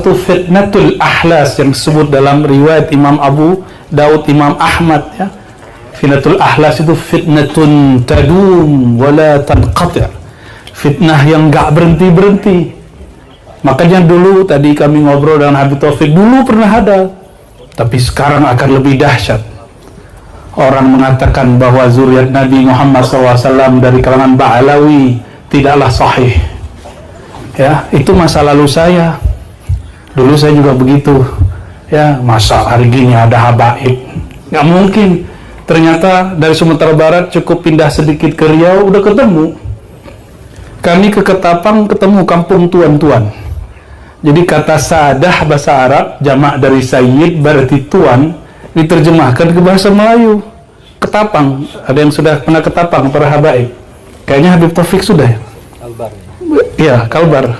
itu fitnatul ahlas yang disebut dalam riwayat Imam Abu Daud, Imam Ahmad ya. Fitnatul ahlas itu fitnatun tadum wala tanqati'. Fitnah yang gak berhenti-berhenti. Makanya dulu tadi kami ngobrol dengan Habib Taufik, dulu pernah ada, tapi sekarang akan lebih dahsyat. Orang mengatakan bahwa zuriat Nabi Muhammad SAW dari kalangan Ba'alawi tidaklah sahih. Ya, itu masa lalu saya. Dulu saya juga begitu. Ya, masa hari gini ada habaib? Nggak mungkin. Ternyata dari Sumatera Barat cukup pindah sedikit ke Riau udah ketemu. Kami ke Ketapang ketemu kampung tuan-tuan. Jadi kata sadah bahasa Arab jamak dari sayyid berarti tuan, diterjemahkan ke bahasa Melayu. Ketapang. Ada yang sudah pernah Ketapang para habaib? Kayaknya Habib Taufik sudah ya? Kalbar. Iya, Kalbar.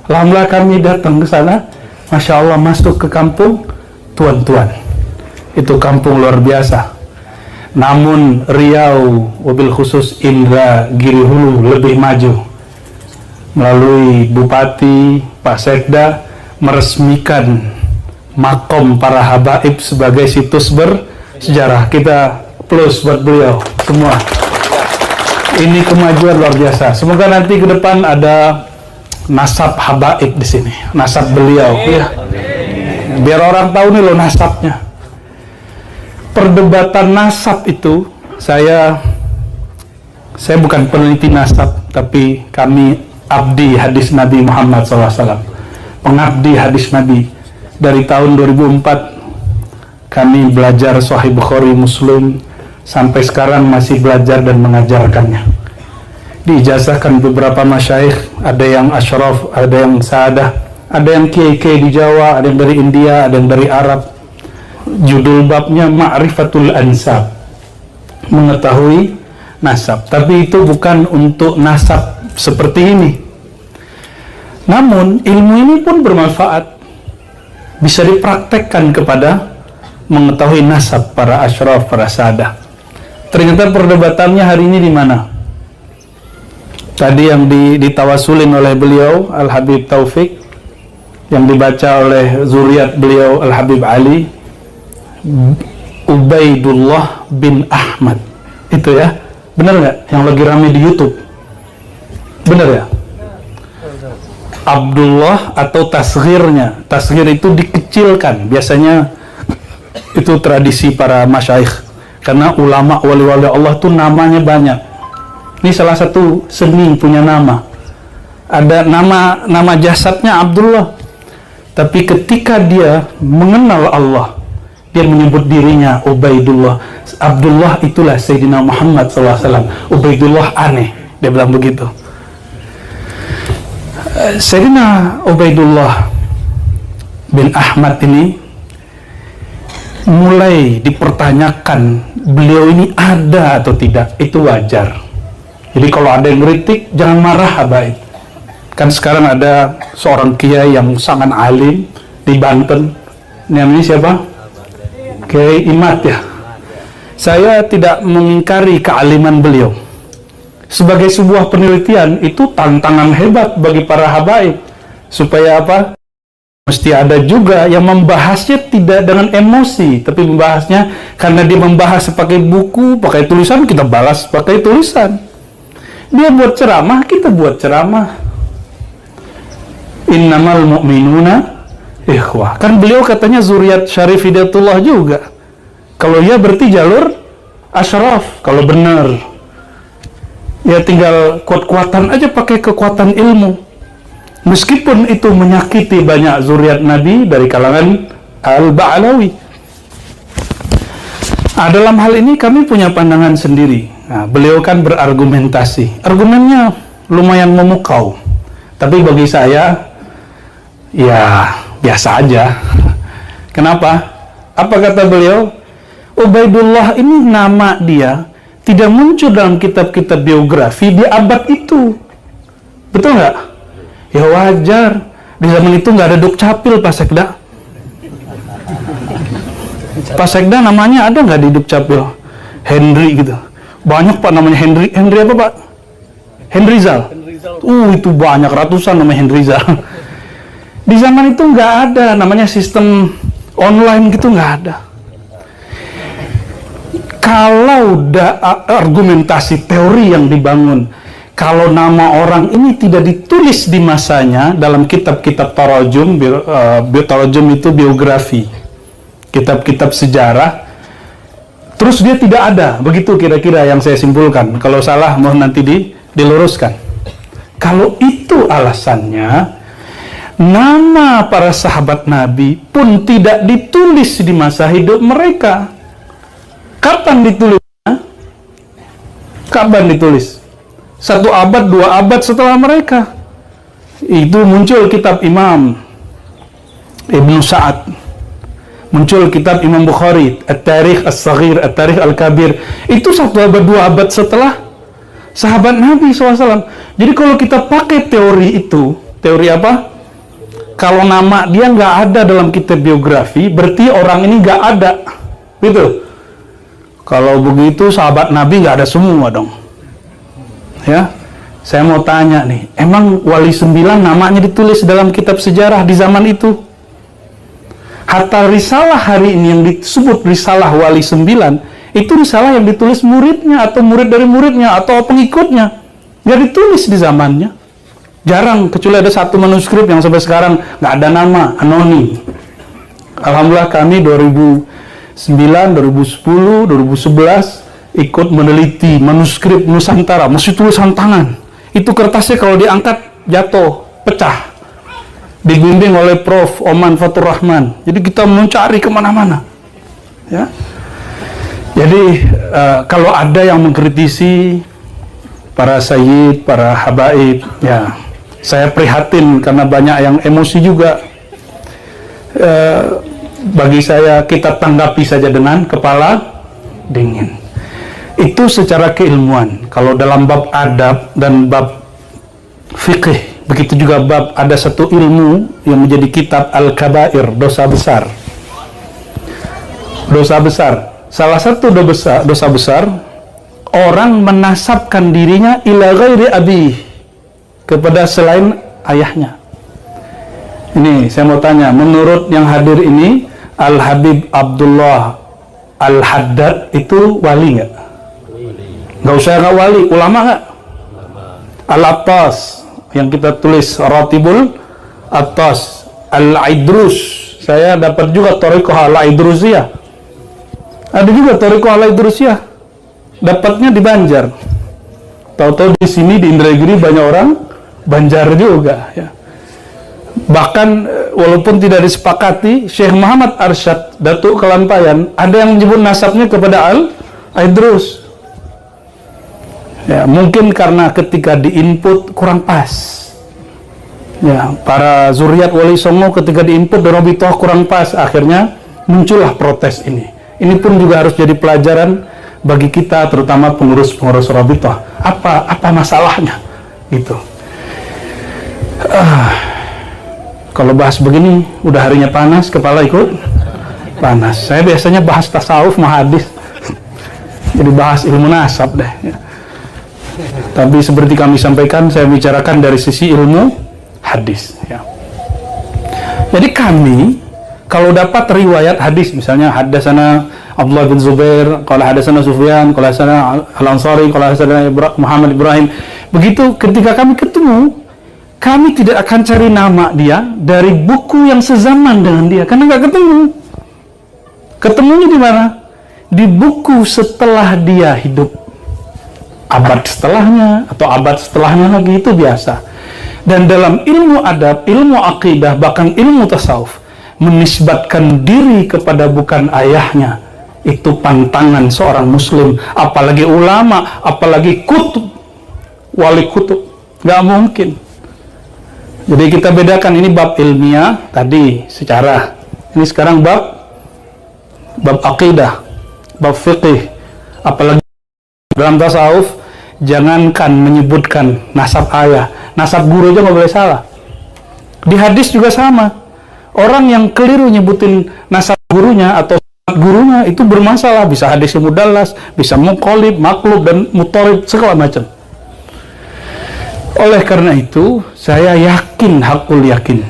Alhamdulillah kami datang ke sana. Masya Allah masuk ke kampung tuan-tuan. Itu kampung luar biasa. Namun Riau, wabil khusus Indragiri Hulu lebih maju. Melalui Bupati, Pak Sekda meresmikan makom para habaib sebagai situs bersejarah. Kita plus buat beliau semua. Ini kemajuan luar biasa. Semoga nanti ke depan ada nasab habaib di sini, nasab beliau ya. Biar orang tahu nih loh nasabnya. Perdebatan nasab itu saya bukan peneliti nasab, tapi kami abdi hadis Nabi Muhammad SAW, pengabdi hadis Nabi. Dari tahun 2004 kami belajar Sahih Bukhari, Muslim, sampai sekarang masih belajar dan mengajarkannya. Diijazahkan beberapa masyaikh, ada yang asyraf, ada yang saadah, ada yang kiai-kiai di Jawa, ada yang dari India, ada yang dari Arab. Judul babnya Ma'rifatul Ansab, mengetahui nasab. Tapi itu bukan untuk nasab seperti ini. Namun ilmu ini pun bermanfaat, bisa dipraktekkan kepada mengetahui nasab para asyraf, para sadah. Ternyata perdebatannya hari ini di mana? Tadi yang ditawasulin oleh beliau Al-Habib Taufik, yang dibaca oleh zuriat beliau Al-Habib Ali, Ubaidullah bin Ahmad. Itu ya, benar nggak? Yang lagi rame di YouTube, benar ya? Abdullah atau tasghirnya, tasghir itu dikecilkan. Biasanya itu tradisi para masyaikh, karena ulama wali-wali Allah tuh namanya banyak. Ini salah satu seni punya nama. Ada nama jasadnya Abdullah, tapi ketika dia mengenal Allah, dia menyebut dirinya Ubaidullah. Abdullah itulah Sayyidina Muhammad SAW. Ubaidullah aneh, dia bilang begitu. Sayyidina Ubaidullah bin Ahmad ini mulai dipertanyakan, beliau ini ada atau tidak, itu wajar. Jadi kalau ada yang kritik, jangan marah habaib. Kan sekarang ada seorang kiai yang sangat alim di Banten, namanya siapa? Kiai Imat ya. Saya tidak mengingkari kealiman beliau. Sebagai sebuah penelitian, itu tantangan hebat bagi para habaib. Supaya apa? Mesti ada juga yang membahasnya tidak dengan emosi, tapi membahasnya karena dia membahas pakai buku, pakai tulisan, kita balas pakai tulisan. Dia buat ceramah, kita buat ceramah. Innamal mu'minuna ikhwah. Kan beliau katanya zuriat Syarif Hidayatullah juga. Kalau ya berarti jalur asyraf, kalau benar. Ya tinggal kuat-kuatan aja, pakai kekuatan ilmu. Meskipun itu menyakiti banyak zuriat Nabi dari kalangan Al-Ba'alawi. Nah, dalam hal ini kami punya pandangan sendiri. Nah, beliau kan berargumentasi. Argumennya lumayan memukau. Tapi bagi saya, ya biasa aja. Kenapa? Apa kata beliau? Ubaidullah ini nama dia tidak muncul dalam kitab-kitab biografi di abad itu. Betul nggak? Ya wajar. Di zaman itu nggak ada Dukcapil, Pak Sekda. Pak Sekda namanya ada nggak di Dukcapil? Henry gitu. Banyak Pak namanya Henry. Henry apa Pak? Henry Zal. Itu banyak, ratusan namanya Henry Zal. Di zaman itu nggak ada namanya sistem online gitu, nggak ada. Kalau argumentasi teori yang dibangun, kalau nama orang ini tidak ditulis di masanya dalam kitab-kitab tarajum, tarajum itu biografi, kitab-kitab sejarah, terus dia tidak ada, begitu kira-kira yang saya simpulkan. Kalau salah mohon nanti diluruskan. Kalau itu alasannya, nama para sahabat Nabi pun tidak ditulis di masa hidup mereka. Kapan ditulisnya? Kapan ditulis? 1 abad, 2 abad setelah mereka. Itu muncul kitab Imam Ibnu Sa'ad, muncul kitab Imam Bukhari, At-Tarikh As-Saghir, At-Tarikh Al-Kabir. Itu 1 abad, 2 abad setelah sahabat Nabi SAW. Jadi kalau kita pakai teori itu, teori apa? Kalau nama dia nggak ada dalam kitab biografi, berarti orang ini nggak ada, gitu. Kalau begitu sahabat Nabi nggak ada semua dong. Ya, saya mau tanya nih, emang Wali 9 namanya ditulis dalam kitab sejarah di zaman itu? Hatta risalah hari ini yang disebut risalah Wali 9, itu risalah yang ditulis muridnya atau murid dari muridnya atau pengikutnya, nggak ditulis di zamannya. Jarang, kecuali ada 1 manuskrip yang sampai sekarang nggak ada nama, anonim. Alhamdulillah kami 2009, 2010, 2011 ikut meneliti manuskrip Nusantara, masih tulisan tangan. Itu kertasnya kalau diangkat jatuh, pecah. Dibimbing oleh Prof. Oman Fatur Rahman. Jadi kita mencari kemana-mana. Ya. Jadi kalau ada yang mengkritisi para sayyid, para habaib, ya saya prihatin karena banyak yang emosi juga. Bagi saya kita tanggapi saja dengan kepala dingin. Itu secara keilmuan. Kalau dalam bab adab dan bab fikih, begitu juga bab ada satu ilmu yang menjadi kitab Al-Kabair, dosa besar. Dosa besar. Salah satu dosa besar, orang menasabkan dirinya ila ghairi abih, kepada selain ayahnya. Ini saya mau tanya, menurut yang hadir ini, Al-Habib Abdullah Al-Haddad itu wali nggak? Nggak usah nggak wali, ulama nggak? Al-Attas yang kita tulis Ratibul Attas, Al-Idrus, saya dapat juga Thariqah Al-Idrusiyah, ada juga Thariqah Al-Idrusiyah, dapatnya di Banjar. Tahu-tahu di sini di Indragiri banyak orang Banjar juga, ya. Bahkan walaupun tidak disepakati, Syekh Muhammad Arsyad Datuk Kelampayan ada yang menyebut nasabnya kepada Al-Idrus. Ya, mungkin karena ketika diinput kurang pas. Ya, para zuriat Wali Songo ketika diinput Rabithah kurang pas, akhirnya muncullah protes ini. Ini pun juga harus jadi pelajaran bagi kita, terutama pengurus-pengurus Rabithah. Apa masalahnya? Gitu. Kalau bahas begini, udah harinya panas, kepala ikut panas. Saya biasanya bahas tasawuf, mahadis, jadi bahas ilmu nasab deh. Ya. Tapi seperti kami sampaikan, saya bicarakan dari sisi ilmu hadis. Ya. Jadi kami, kalau dapat riwayat hadis, misalnya hadasana Abdullah bin Zubair, kalau hadasana Sufyan, kalau hadasana Al-Ansari, kalau hadasana Muhammad Ibrahim, begitu ketika kami ketemu, kami tidak akan cari nama dia dari buku yang sezaman dengan dia, karena nggak ketemu. Ketemunya di mana? Di buku setelah dia hidup, abad setelahnya atau abad setelahnya lagi, itu biasa. Dan dalam ilmu adab, ilmu akidah, bahkan ilmu tasawuf, menisbatkan diri kepada bukan ayahnya, itu pantangan seorang muslim, apalagi ulama, apalagi kutub, wali kutub, nggak mungkin. Jadi kita bedakan, ini bab ilmiah tadi secara, ini sekarang bab akidah, bab fiqih, apalagi dalam tasawuf. Jangankan menyebutkan nasab ayah, nasab guru aja nggak boleh salah. Di hadis juga sama. Orang yang keliru nyebutin nasab gurunya atau gurunya itu bermasalah. Bisa hadis mudallas, bisa muqallib, maklub, dan mutarib, segala macam. Oleh karena itu, saya yakin, hakul yakin,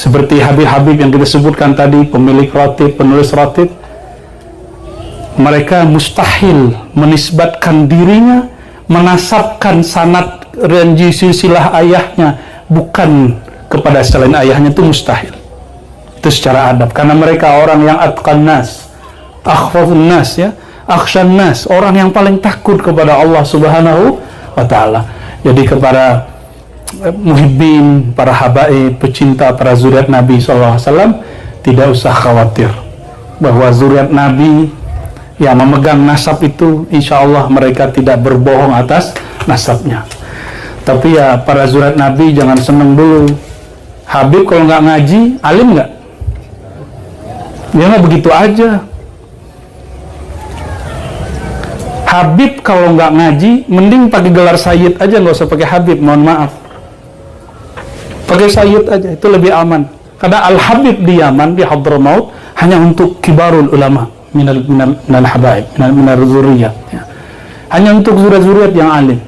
Seperti Habib-Habib yang kita sebutkan tadi, pemilik ratib, penulis ratib, mereka mustahil menisbatkan dirinya, menasabkan sanad ranji silsilah ayahnya bukan kepada selain ayahnya, itu mustahil. Itu secara adab, karena mereka orang yang atqan nas, akhwafun nas, ya, akhshan nas, orang yang paling takut kepada Allah Subhanahu wa ta'ala. Jadi kepada muhibbin, para habaib, pecinta para zuriat Nabi SAW, tidak usah khawatir bahwa zuriat Nabi yang memegang nasab itu, insya Allah mereka tidak berbohong atas nasabnya. Tapi ya para zuriat Nabi jangan seneng dulu. Habib kalau nggak ngaji, alim nggak? Ya nggak begitu aja. Habib kalau nggak ngaji, mending pakai gelar sayyid aja, nggak usah pakai Habib, mohon maaf. Pakai sayyid aja, itu lebih aman. Karena Al-Habib di Yaman, di Hadramaut, hanya untuk kibarul ulama, minal habaib, minal zuriyat, ya. Hanya untuk zuriat-zuriat yang alim.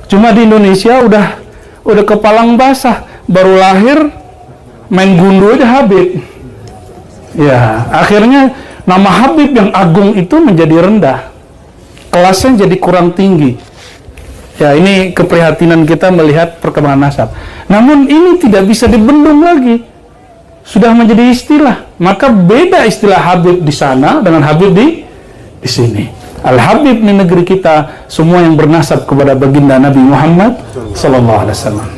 Cuma di Indonesia udah kepalang basah, baru lahir main gundu aja Habib. Ya, akhirnya nama Habib yang agung itu menjadi rendah, kelasnya jadi kurang tinggi. Ya, ini keprihatinan kita melihat perkembangan nasab. Namun ini tidak bisa dibendung lagi, sudah menjadi istilah. Maka beda istilah Habib di sana dengan Habib di sini. Al-Habib di negeri kita semua yang bernasab kepada baginda Nabi Muhammad sallallahu alaihi wasallam.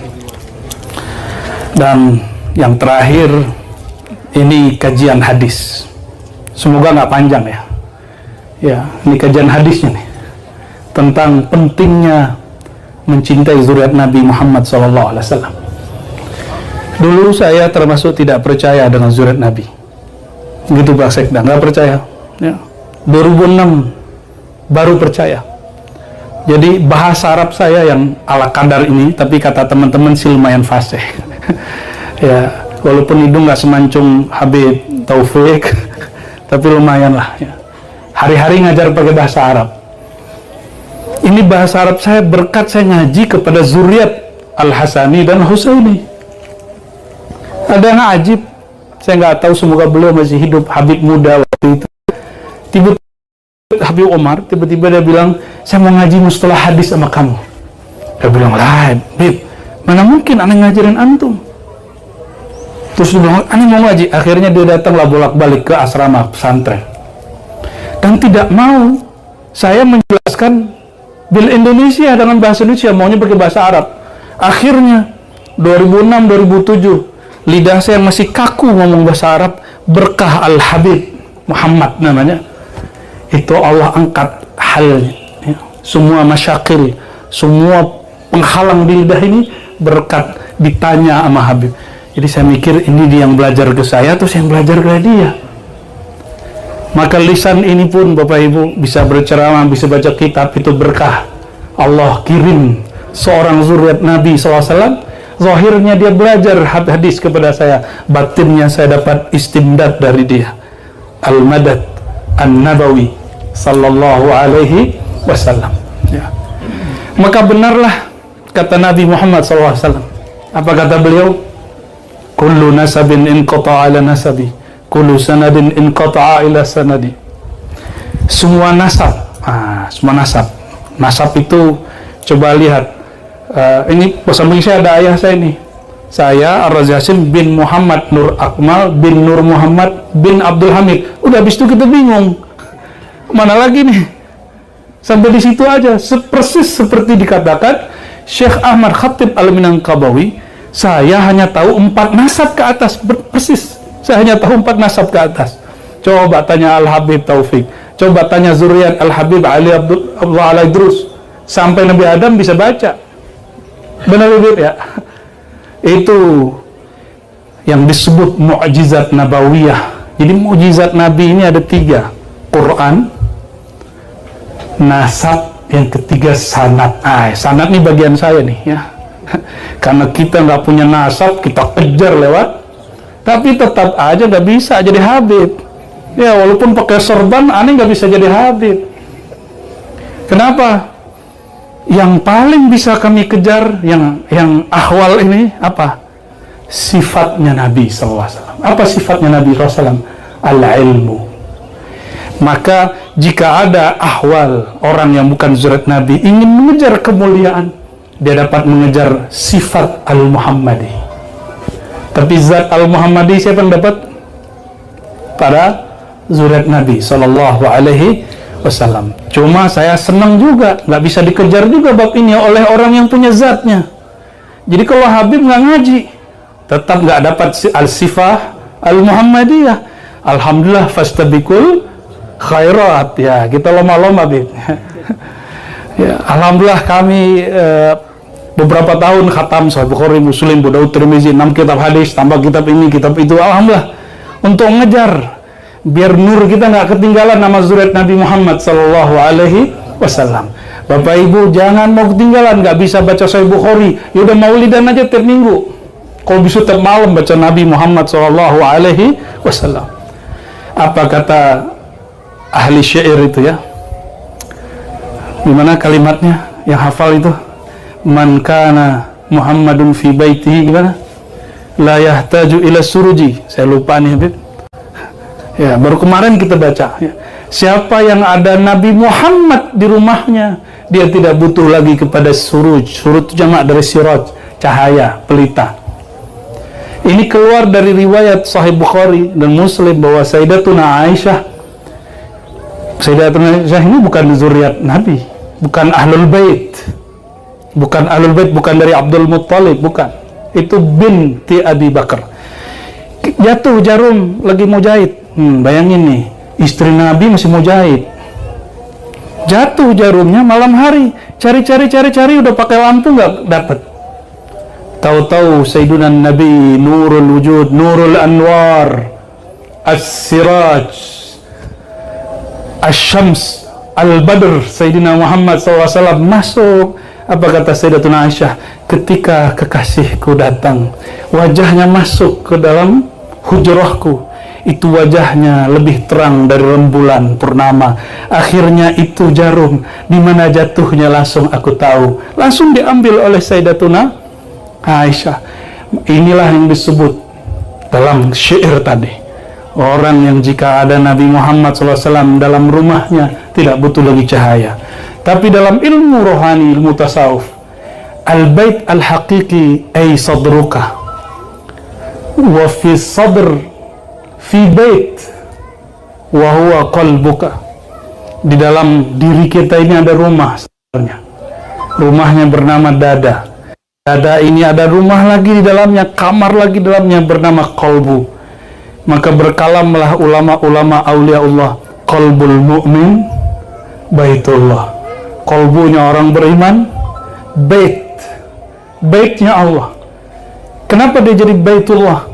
Dan yang terakhir, ini kajian hadis. Semoga nggak panjang ya. Ya, ini kajian hadisnya nih, tentang pentingnya mencintai zuriat Nabi Muhammad SAW. Dulu saya termasuk tidak percaya dengan zuriat Nabi. Gitu Pak Sekda, nggak percaya. Ya. 2006 baru percaya. Jadi bahasa Arab saya yang ala kadar ini, tapi kata teman-teman sih lumayan fasih. Ya, walaupun hidung nggak semancung Habib Taufik, tapi lumayan lah. Ya. Hari-hari ngajar pakai bahasa Arab. Ini bahasa Arab saya berkat saya ngaji kepada zuriat Al-Hasani dan Husaini. Ada yang ajib, saya nggak tahu, semoga beliau masih hidup, Habib muda waktu itu. Tiba-tiba Habib Omar, tiba-tiba dia bilang, saya mau ngaji mustalah hadis sama kamu. Dia bilang, lah Habib, mana mungkin aneh ngajarin antum. Terus dia bilang, aneh mau ngaji. Akhirnya dia datanglah bolak-balik ke asrama pesantren. Dan tidak mau saya menjelaskan bil Indonesia dengan bahasa Indonesia, maunya pakai bahasa Arab. Akhirnya 2006-2007 lidah saya masih kaku ngomong bahasa Arab, berkah Al-Habib Muhammad namanya, itu Allah angkat halnya, ya. Semua masyakil, semua penghalang di lidah ini berkat ditanya sama Habib. Jadi saya mikir ini dia yang belajar ke saya, terus yang belajar ke dia. Maka lisan ini pun Bapak Ibu bisa berceramah, bisa baca kitab, itu berkah. Allah kirim seorang zuriat Nabi SAW. Zahirnya dia belajar hadis kepada saya, batinnya saya dapat istimdad dari dia. Al-Madad An-Nabawi sallallahu alaihi wasallam. Ya. Maka benarlah kata Nabi Muhammad SAW. Apa kata beliau? Kullu nasabin inqata'a ala nasabi, kullu sanadin inqata'a ila sanadi. Semua nasab, semua nasab. Nasab itu coba lihat. Ini bersama saya ada ayah saya nih. Saya Ar-Razi bin Muhammad Nur Akmal bin Nur Muhammad bin Abdul Hamid. Udah habis itu kita bingung. Mana lagi nih? Sampai di situ aja. Persis seperti dikatakan Syekh Ahmad Khatib Al-Minangkabawi, saya hanya tahu 4 nasab ke atas. Persis. Saya hanya tahu 4 nasab ke atas. Coba tanya Al-Habib Taufik. Coba tanya zuriat Al-Habib Ali Abdullah Al-Idrus. Sampai Nabi Adam bisa baca. Benar Habib ya? Itu yang disebut mukjizat nabawiyah. Jadi mukjizat Nabi ini ada 3. Quran, nasab, yang ketiga sanad. Sanad ini bagian saya nih ya. Karena kita nggak punya nasab, kita kejar lewat. Tapi tetap aja nggak bisa jadi Habib. Ya walaupun pakai sorban, aneh nggak bisa jadi Habib. Kenapa? Yang paling bisa kami kejar, yang ahwal ini apa? sifatnya Nabi SAW. Apa sifatnya Nabi SAW? Al-ilmu. Maka jika ada ahwal orang yang bukan zuriat Nabi ingin mengejar kemuliaan, dia dapat mengejar sifat Al-Muhammadi. Tapi zat Al-Muhammadi siapa yang dapat? Para zuriat Nabi SAW. Cuma saya senang juga, nggak bisa dikejar juga bab ini oleh orang yang punya zatnya. Jadi kalau Habib nggak ngaji, tetap nggak dapat al-sifah Al-Muhammadiyah. Alhamdulillah, fastabikul khairat, ya kita lomba-lomba Habib. Ya, alhamdulillah kami beberapa tahun khatam Sahih Bukhari, Muslim, Abu Daud, Tirmizi, 6 kitab hadis, tambah kitab ini, kitab itu. Alhamdulillah, untuk ngejar biar nur kita nggak ketinggalan nama zuriat Nabi Muhammad Sallallahu Alaihi Wasallam. Bapak Ibu jangan mau ketinggalan, nggak bisa baca Sahih Bukhari, yaudah maulidan aja tiap minggu. Kalau bisa tiap malam baca Nabi Muhammad Sallallahu Alaihi Wasallam. Apa kata ahli syair itu ya? Gimana kalimatnya? Yang hafal itu? Man kana Muhammadun fi baitihi, gimana? La yahtaju ila suruji. Saya lupa nih Habib. Ya, baru kemarin kita baca ya. Siapa yang ada Nabi Muhammad di rumahnya, dia tidak butuh lagi kepada suruj. Suruj itu jamak dari siraj, cahaya, pelita. Ini keluar dari riwayat Sahih Bukhari dan Muslim bahwa Sayyidatuna Aisyah ini bukan zuriat Nabi, bukan ahlul bait. Bukan ahlul bait, bukan dari Abdul Muttalib, bukan. Itu binti Abi Bakar. Jatuh jarum lagi mau jahit. Bayangin nih, istri Nabi masih mau jahit. Jatuh jarumnya malam hari. Cari, udah pakai lampu nggak dapat. Tahu-tahu Sayyiduna Nabi Nurul Wujud, Nurul Anwar, As-Siraj, Asy-Syams, Al-Badr, Sayyidina Muhammad SAW masuk. Apa kata Sayyidatuna Aisyah? Ketika kekasihku datang, wajahnya masuk ke dalam hujrahku. Itu wajahnya lebih terang dari rembulan purnama. Akhirnya itu jarum, di mana jatuhnya langsung aku tahu. Langsung diambil oleh Sayyidatuna Aisyah. Inilah yang disebut dalam syair tadi. Orang yang jika ada Nabi Muhammad SAW dalam rumahnya tidak butuh lagi cahaya. Tapi dalam ilmu rohani, ilmu tasawuf, al-bait al-haqiqi ay sadruka wa fi sadr fi bait wa huwa qalbuka. Di dalam diri kita ini ada rumah sebenarnya. Rumahnya bernama dada. Dada ini ada rumah lagi di dalamnya, kamar lagi di dalamnya bernama qalbu. Maka berkalamlah ulama-ulama aulia Allah, qalbul mu'min baitullah. Qalbunya orang beriman baitnya Allah. Kenapa dia jadi baitullah?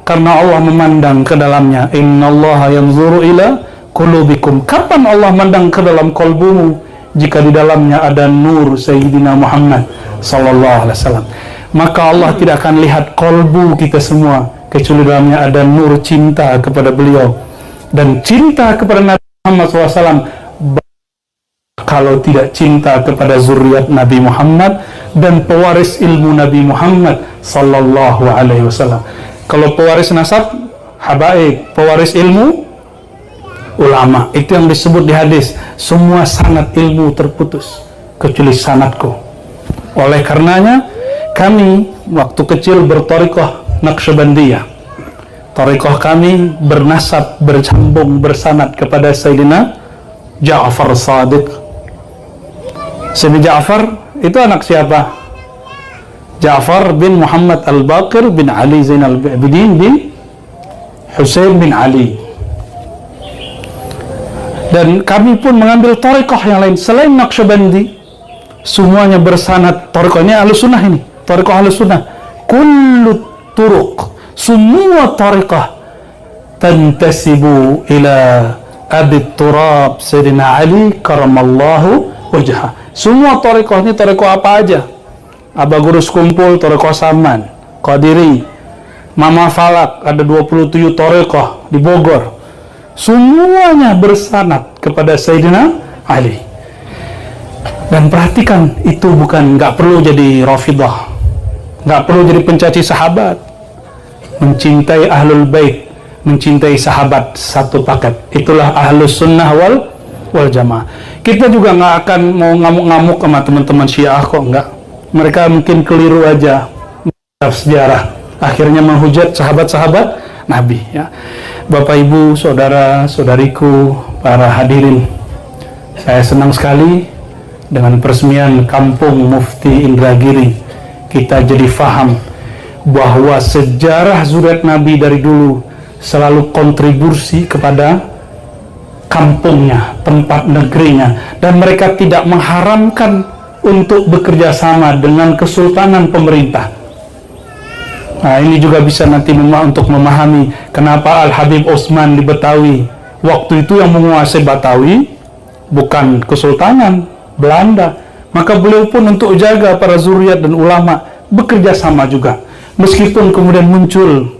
Karena Allah memandang ke dalamnya. Innallaha yanzuru ila qulubikum. Kapan Allah memandang ke dalam kalbumu? Jika di dalamnya ada nur Sayyidina Muhammad sallallahu alaihi wasallam. Maka Allah tidak akan lihat kalbu kita semua kecuali dalamnya ada nur cinta kepada beliau dan cinta kepada Nabi Muhammad SAW. Kalau tidak cinta kepada zuriat Nabi Muhammad dan pewaris ilmu Nabi Muhammad sallallahu alaihi wasallam. Kalau pewaris nasab, habaib, pewaris ilmu, ulama. Itu yang disebut di hadis, semua sanad ilmu terputus kecuali sanadku. Oleh karenanya kami waktu kecil berthariqah Naqsyabandiyah. Thariqah kami bernasab, bersambung, bersanad kepada Sayyidina Ja'far Shadiq. Sayyidina Ja'far itu anak siapa? Ja'far bin Muhammad Al-Baqir bin Ali Zainal Abidin bin Husain bin Ali. Dan kami pun mengambil thariqah yang lain selain Naqsyabandi. Semuanya bersanad. Thariqah ini Ahlussunnah ini. Thariqah Ahlussunnah. Kullu turuq, semua thariqah tantasibu ila Abi Turab Sayyidina Ali karamallahu wajhah. Semua thariqah ini thariqah apa aja? Aba Gurus Kumpul, thariqah Saman, Qadiri, Mama Falak, ada 27 thariqah di Bogor. Semuanya bersanad kepada Sayyidina Ali. Dan perhatikan, itu bukan, nggak perlu jadi Rafidah, nggak perlu jadi pencaci sahabat, mencintai ahlul bait, mencintai sahabat, satu paket. Itulah ahlus sunnah wal jamaah. Kita juga nggak akan mau ngamuk-ngamuk sama teman-teman Syiah kok, enggak. Mereka mungkin keliru aja sejarah, akhirnya menghujat sahabat-sahabat Nabi, ya. Bapak Ibu, saudara saudariku, para hadirin, saya senang sekali dengan peresmian Kampung Mufti Indragiri. Kita jadi faham bahwa sejarah zuriat Nabi dari dulu selalu kontribusi kepada kampungnya, tempat negerinya, dan mereka tidak mengharamkan untuk bekerja sama dengan kesultanan pemerintah. Nah, ini juga bisa nanti untuk memahami kenapa Al-Habib Osman di Betawi waktu itu yang menguasai Betawi bukan kesultanan Belanda, maka beliau pun untuk jaga para zuriat dan ulama bekerja sama juga, meskipun kemudian muncul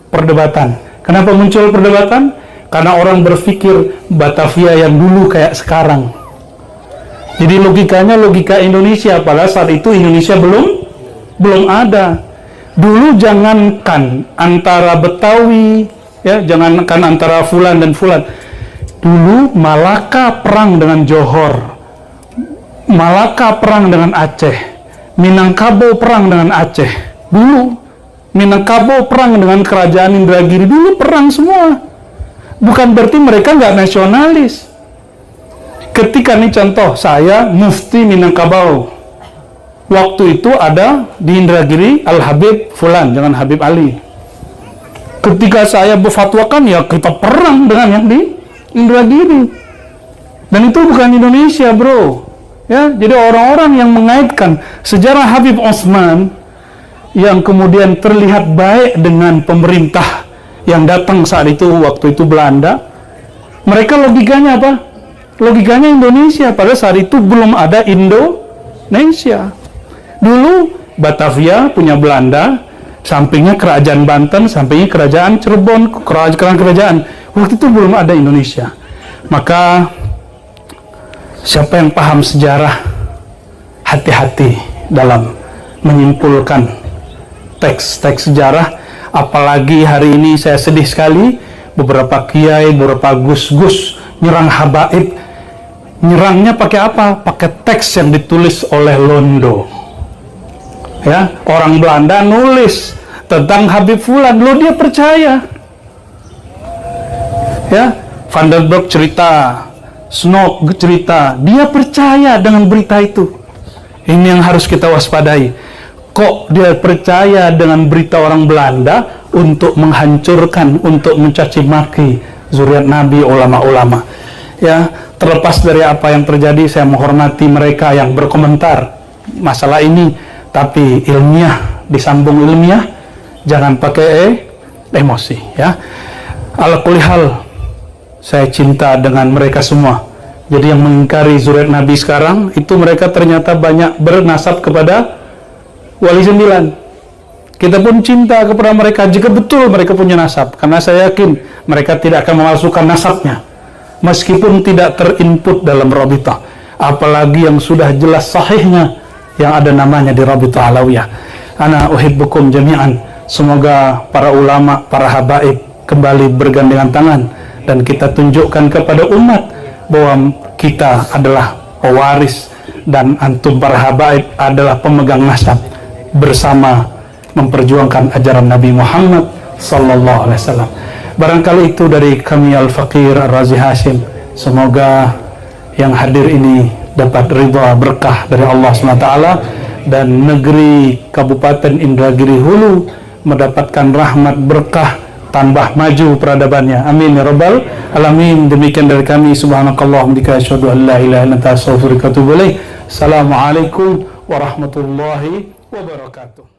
perdebatan. Kenapa muncul perdebatan? Karena orang berpikir Batavia yang dulu kayak sekarang. Jadi logikanya logika Indonesia, pada saat itu Indonesia belum ada. Dulu jangankan antara Betawi, ya, jangankan antara Fulan dan Fulan. Dulu Malaka perang dengan Johor, Malaka perang dengan Aceh, Minangkabau perang dengan Aceh. Dulu Minangkabau perang dengan kerajaan Indragiri, dulu perang semua. Bukan berarti mereka nggak nasionalis. Ketika nih contoh, saya Mufti Minangkabau, waktu itu ada di Indragiri Al-Habib Fulan, jangan Habib Ali. Ketika saya berfatwakan, ya kita perang dengan yang di Indragiri. Dan itu bukan Indonesia, bro. Ya, jadi orang-orang yang mengaitkan sejarah Habib Osman yang kemudian terlihat baik dengan pemerintah yang datang saat itu, waktu itu Belanda, mereka logikanya apa? Logikanya Indonesia, pada saat itu belum ada Indonesia. Dulu Batavia punya Belanda, sampingnya kerajaan Banten, sampingnya kerajaan Cirebon, kerajaan. Waktu itu belum ada Indonesia. Maka siapa yang paham sejarah, hati-hati dalam menyimpulkan teks-teks sejarah. Apalagi hari ini saya sedih sekali, beberapa kiai, beberapa gus-gus nyerang habaib. Nyerangnya pakai apa? Pakai teks yang ditulis oleh Londo. Ya, orang Belanda nulis tentang Habib Fulan, lo dia percaya. Ya, Van der Broek cerita, Snook cerita, dia percaya dengan berita itu. Ini yang harus kita waspadai. Kok dia percaya dengan berita orang Belanda untuk menghancurkan, untuk mencaci maki zuriat Nabi, ulama-ulama. Ya, terlepas dari apa yang terjadi, saya menghormati mereka yang berkomentar masalah ini, tapi ilmiah, disambung ilmiah, jangan pakai emosi, ya. Ala kulli hal, saya cinta dengan mereka semua. Jadi yang mengingkari zuriat Nabi sekarang itu mereka ternyata banyak bernasab kepada Wali 9. Kita pun cinta kepada mereka jika betul mereka punya nasab, karena saya yakin mereka tidak akan memalsukan nasabnya meskipun tidak terinput dalam Rabithah, apalagi yang sudah jelas sahihnya yang ada namanya di Rabithah Alawiyah. Ana uhibbukum jami'an. Semoga para ulama, para habaib kembali bergandengan tangan dan kita tunjukkan kepada umat bahwa kita adalah pewaris dan antum para habaib adalah pemegang nasab, bersama memperjuangkan ajaran Nabi Muhammad sallallahu alaihi wasallam. Barangkali itu dari kami Al-Faqir Ar-Razi Hashim. Semoga yang hadir ini dapat ridha berkah dari Allah SWT dan negeri Kabupaten Indragiri Hulu mendapatkan rahmat berkah, tambah maju peradabannya. Amin ya rabbal alamin. Demikian dari kami. Subhanakallahumma bika asyhadu an la ilaha illa anta astaghfiruka wa atubu ilaik. Assalamualaikum warahmatullahi wabarakatuh.